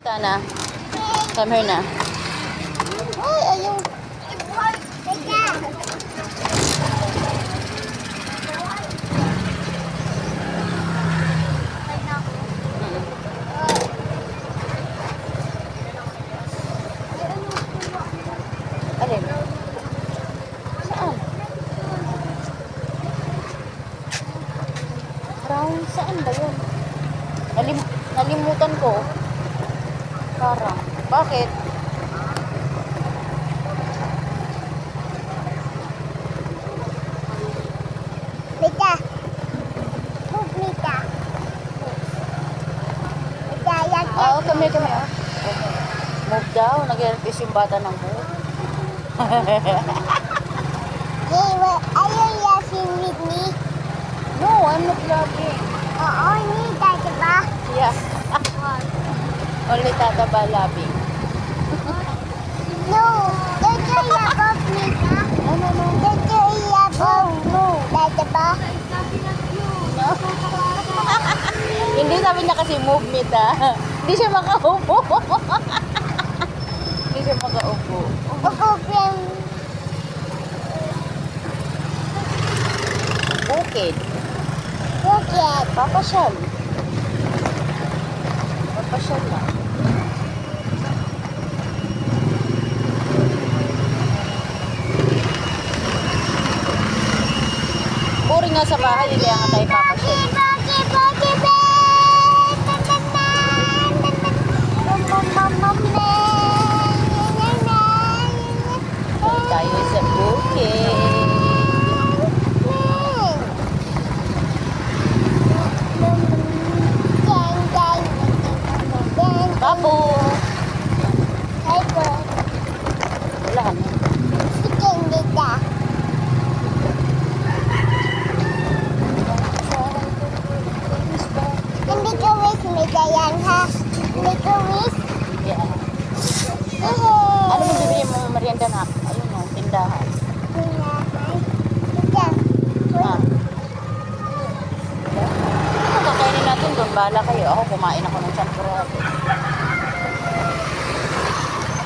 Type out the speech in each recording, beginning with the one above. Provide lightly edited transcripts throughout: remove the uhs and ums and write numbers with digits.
Tana, come here na. Ay, ayaw. Teka. Alin? Saan? Parang saan ba yun? Nalimutan ko. Parang. Bakit? Teka. Move, Mika. Teka, yan. Oo, kami. Move daw. Nag-request yung bata ng move. Hey, well, are you laughing with me? No, I'm not laughing. Oo, ni dati ba? Yeah. Only Tata ba laughing? No, don't you love Mika? No. Don't you love No. dati ba? No. Hindi, sabi niya kasi move me ta. Hindi siya makaupo. Hindi siya makaupo. Open. Bukid. Bukid. Papasyal. Papasyal na. Boring nga sa bahay, hindi nga tayo papasyal. Tayo sa bukid. Babo. Wala na. Hindi ka wish may dayan ha? Hindi ka wish? Yeah. Hehe. Ano mo bibili mo merienda na? Ayun o, tindahan. Ah. Ano kakainin natin doon? Bahala kayo. Ako kumain ako ng champurado.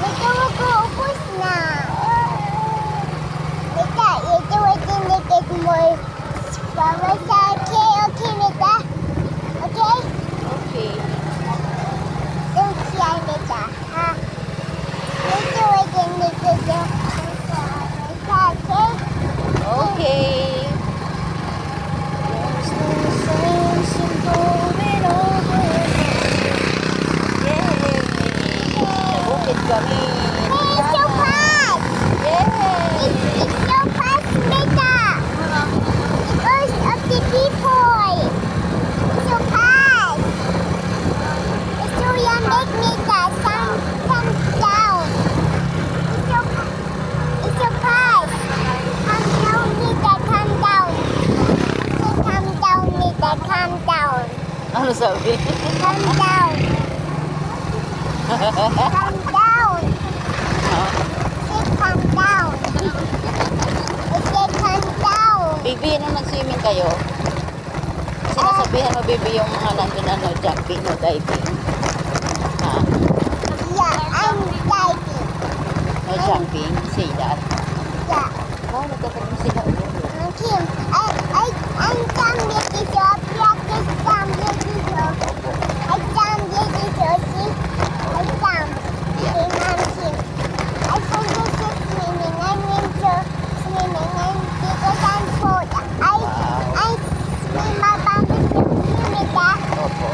Ito mag-uupos na. Mika, ito wait more para sa okay, Mika? Okay? Okay. Don't cry, Mika, ha? Ito wait sa okay? Okay. There's no sense in going over. Yay! Sa bukid kami. Hey, it's so fast! Yay! It's so fast, Mika! Because of the people! It's so fast! It's so young, make Mika, come down! It's so fast! Come down, Mika, come down! Come down, Mika, come down! Ano sabi? Come down! Come down! Say come down! Say come down! Baby, nung nag-swimming kayo, sinasabihan mo, baby, yung mga nandun, jumping o diving. Ha? Yeah, I'm diving. No jumping? Say that. Yeah. Oh, nagkakaroon sila ulo. Kim, I'm jumping this up. Practice jumping this up. I jumping this up. See? I jump. Okay, Mom, Kim. I forget to swimming. I'm into swimming. And because I'm cold, I swim up on the swimming back. Opo.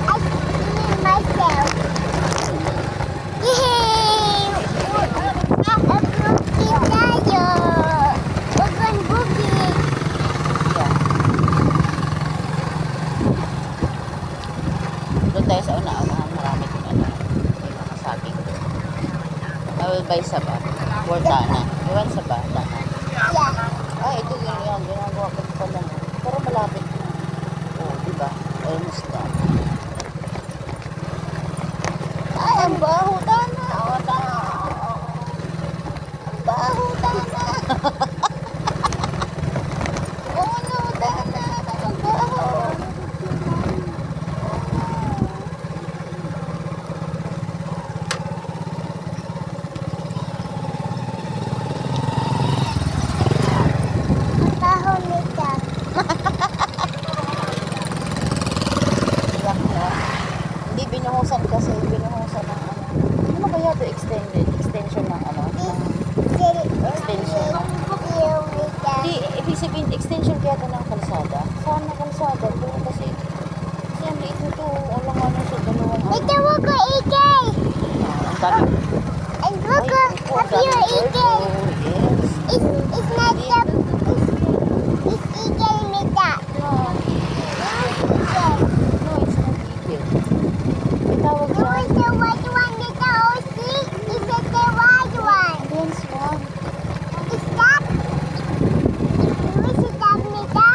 I swim myself. Yay! Bukid tayo! Bukan bukid! Yeah. Doon tayo sa una-unahan. Marami kong ano. May mga saging doon. I will buy saba. For Tana. Iwan saba. Tana. Yeah. Ah, ito yun yan. Ginagawa ko pa lang. Pero malapit na. Oo, diba? Almost na. Ay, ang baho, Tana. O, Tana. Ang baho, Tana. Oh, no, Tana. Ang baho. binuhusan kasi, binuhusan ng ano. Ano kaya ito extended? Extension ng ano? Extension. Hindi, ibig sabihin, extension kaya ito ng kalsada. Saan na kalsada? Doon kasi ang liit nito. Alam nga na sa dalawang ano. Ito ko ko ikay. Ang dami. And look up your ikay. Yes. It's not the it's ikay mita. No, Ikay. no, it's not eagle. May tawag No, dyan. it's the white one mita. Oh, see? It's the white one. Then swan. Is that? Is it that mita?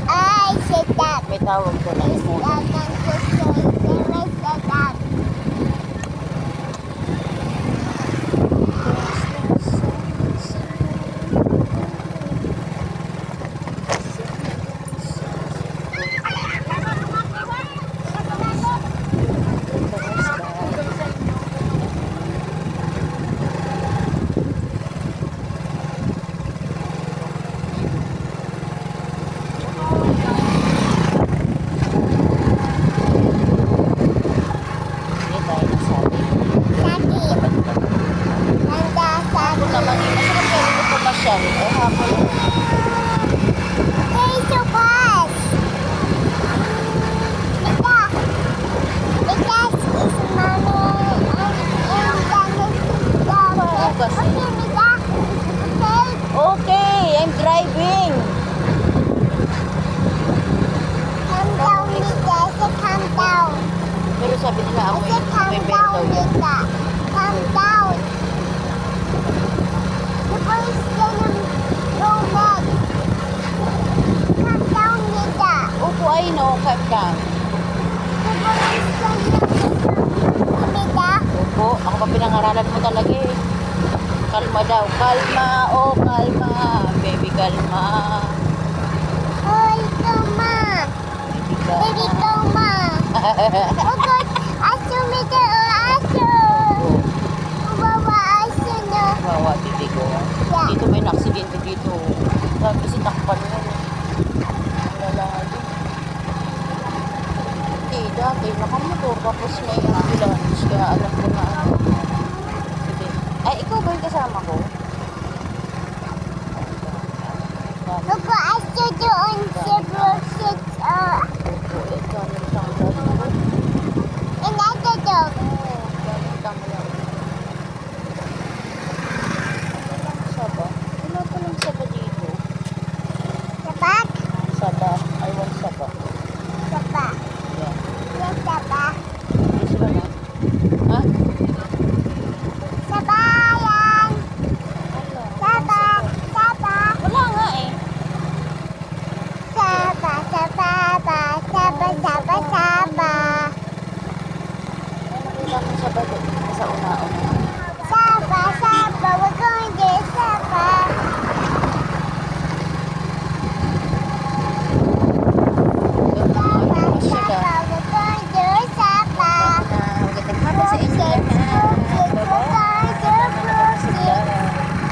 I said that. May tawag dyan. Ang Is mo. that and to say there is that. Hindi tayo nasabi. Saki. Nanda Hapon saki. naman yun. Masarap kaya dito pumasyal. Eh, hapon. Hey, so fast. Mita. Mita is mommy and Dennis is Oo, kasi. Okay, Mita. Hey, Okay, I'm driving. calm down, Mita. I said calm down. Pero sabi nila I ako said calm may down, daw yan. Mita. Calm down. The boy's gonna go next. Calm down, Mita. Opo, I know, calm down. The boy's gonna Mita. Opo, ako pa pinangaralan mo talaga eh. Kalma daw. Kalma, oh kalma. Baby, kalma. Hoy, Toma. Baby, Baby, kalma. Toma. Oh, God. Aso, Mita. Oh, aso. Wawa, aso na. Wawa, baby ko. Yeah. Dito may naksidente dito. Sabi si takpan mo. Ang lalaki. Hindi, dati nakamotor. Tapos may ambulance. Kaya alam ko na ano. Sige. Ay, ikaw ba yung kasama ko? Look, aso doon sa brochet. Opo, eh, gamit lang dati. Another dog. Gamit lang lang. Saba? Wala pa lang saba dito. Sabak. Saba. I want saba. Sabak. Yeah. Yes, sabak. This one, ha? Ha? Sabayan. Wala. Sabak. Sabak. Wala nga eh. Saba, saba, saba, saba, saba. Ay, nakita ko saba doon. Sa una-una.